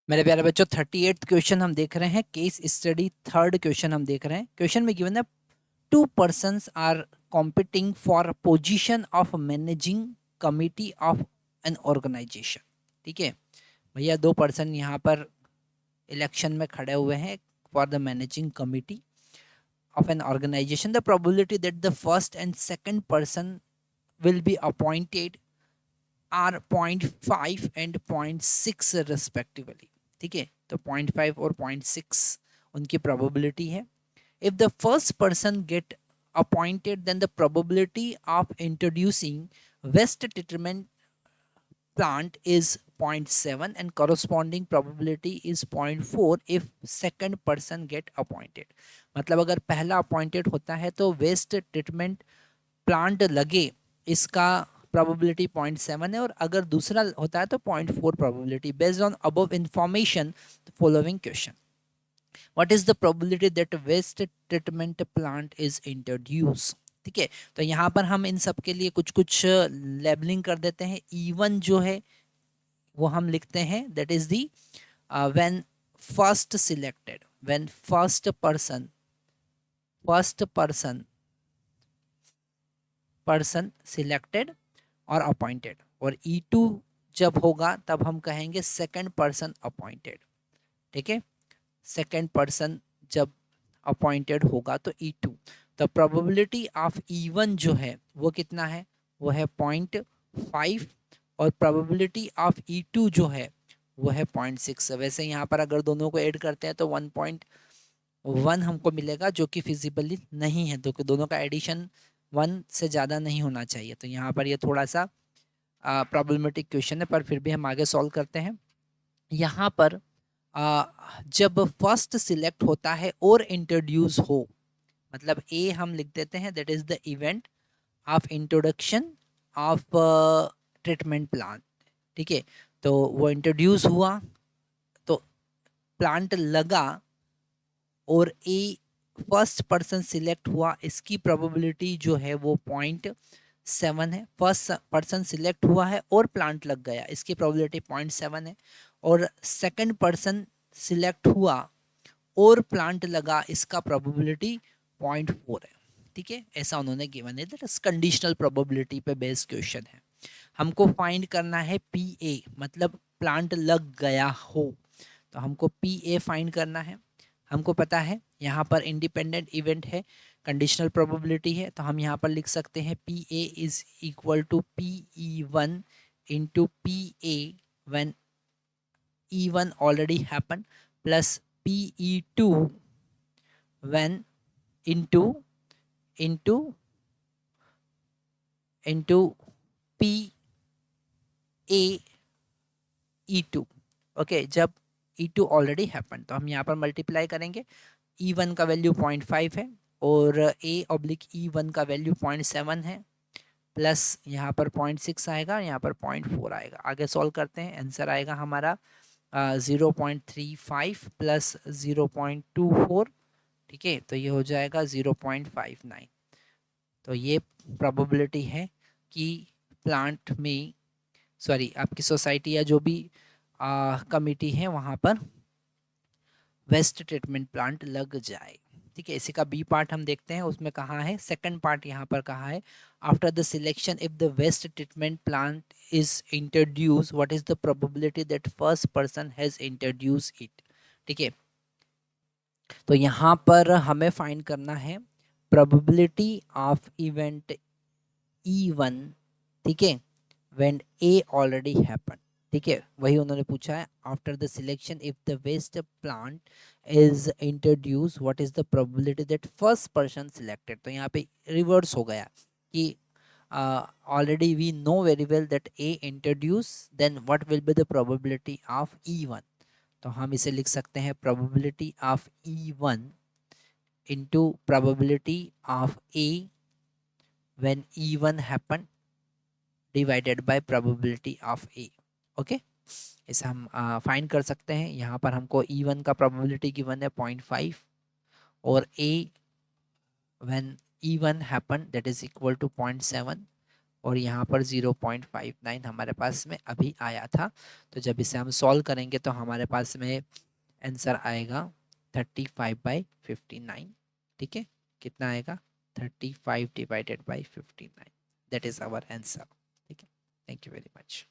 मेरे प्यारे बच्चों 38th क्वेश्चन हम देख रहे हैं, केस स्टडी थर्ड क्वेश्चन हम देख रहे हैं। क्वेश्चन में गिवन है two persons are competing for position of managing committee of an organisation. ठीक है भैया, दो पर्सन यहाँ पर इलेक्शन में खड़े हुए हैं for the managing committee of an organization. The probability that the first and second person will be appointed are 0.5 and 0.6 respectively. ठीक है, तो 0.5 और 0.6 उनकी probability है. If the first person get appointed, then the probability of introducing waste treatment plant is 0.7 and corresponding probability is 0.4 if second person get appointed. मतलब अगर पहला appointed होता है तो वेस्ट ट्रीटमेंट प्लांट लगे, इसका probability 0.7 है, और अगर दूसरा होता है तो 0.4 probability. Based on above information, the following question: what is the probability that waste treatment plant is introduced? ठीक है, तो यहाँ पर हम इन सब के लिए कुछ कुछ लेबलिंग कर देते हैं. E1 जो है वो हम लिखते हैं that is the when first selected, when first person selected और अपॉइंटेड. और E2 जब होगा तब हम कहेंगे सेकंड पर्सन अपॉइंटेड. ठीक है, सेकंड पर्सन जब अपॉइंटेड होगा तो E2. तो प्रोबेबिलिटी ऑफ E1 जो है वो कितना है, वो है 0.5, और प्रोबेबिलिटी ऑफ E2 जो है वो है 0.6. वैसे यहाँ पर अगर दोनों को ऐड करते हैं तो 1.1 हमको मिलेगा, जो कि फिजिबली नहीं है, तो दोनों का एडिशन 1 से ज़्यादा नहीं होना चाहिए. तो यहाँ पर ये थोड़ा सा प्रॉब्लमेटिक क्वेश्चन है, पर फिर भी हम आगे सॉल्व करते हैं. यहाँ पर जब फर्स्ट सिलेक्ट होता है और इंट्रोड्यूस हो, मतलब ए हम लिख देते हैं that is the event of introduction of treatment plant. ठीक है, तो वो इंट्रोड्यूस हुआ तो प्लांट लगा और ए फर्स्ट पर्सन सिलेक्ट हुआ, इसकी प्रोबेबिलिटी जो है वो 0.7 है. फर्स्ट पर्सन सिलेक्ट हुआ है और प्लांट लग गया, इसकी प्रोबेबिलिटी 0.7 है. और सेकंड पर्सन सिलेक्ट हुआ और प्लांट लगा, इसका प्रोबेबिलिटी 0.4 है. ठीक है, ऐसा उन्होंने गिवन है. दैट इज कंडीशनल प्रोबेबिलिटी पे बेस्ड क्वेश्चन है. हमको फाइंड करना है पी ए, मतलब प्लांट लग गया हो, तो हमको पी ए फाइंड करना है. हमको पता है यहाँ पर इंडिपेंडेंट इवेंट है, कंडीशनल प्रोबेबिलिटी है, तो हम यहाँ पर लिख सकते हैं P A is equal to P E one into P A when E1 already happened plus PE2 when into PAE2. Okay, जब E2 ऑलरेडी हैपन, तो हम यहाँ पर मल्टीप्लाई करेंगे. E1 का वैल्यू 0.5 है और A/E1 का वैल्यू 0.7 है, प्लस यहाँ पर 0.6 आएगा, यहाँ पर 0.4 आएगा. आगे सॉल्व करते हैं, आंसर आएगा हमारा 0.35 प्लस 0.24. ठीक है, तो ये हो जाएगा 0.59. तो ये प्रोबेबिलिटी है कि प्लांट में, सॉरी आपकी सोसाइटी या जो भी कमिटी है वहाँ पर वेस्ट ट्रीटमेंट प्लांट लग जाए. ठीक है, इसी का बी पार्ट हम देखते हैं, उसमें कहा है, सेकंड पार्ट यहाँ पर कहा है after the selection if the waste treatment plant is introduce what is the probability that first person has introduce it. ठीक है, तो यहाँ पर हमें फाइंड करना है प्रोबेबिलिटी ऑफ इवेंट E1. ठीक है, व्हेन A ऑलरेडी हैपन. ठीक है, वही उन्होंने पूछा है after the selection if the waste plant is introduce what is the probability that first person selected. तो यहाँ पे रिवर्स हो गया कि already we know very well that A introduce, then what will be the probability of E1. तो हम इसे लिख सकते हैं probability of E1 into probability of A when E1 happen divided by probability of A. Okay, इसे हम find कर सकते हैं. यहाँ पर हमको E1 का प्रोबेबिलिटी गिवन है 0.5 और A when E1 happen that is equal to 0.7 और यहाँ पर 0.59 हमारे पास में अभी आया था। तो जब इसे हम सॉल्व करेंगे तो हमारे पास में आंसर आएगा 35/59। ठीक है, कितना आएगा? 35 divided by 59, that is our answer. ठीक है, थैंक यू वेरी मच।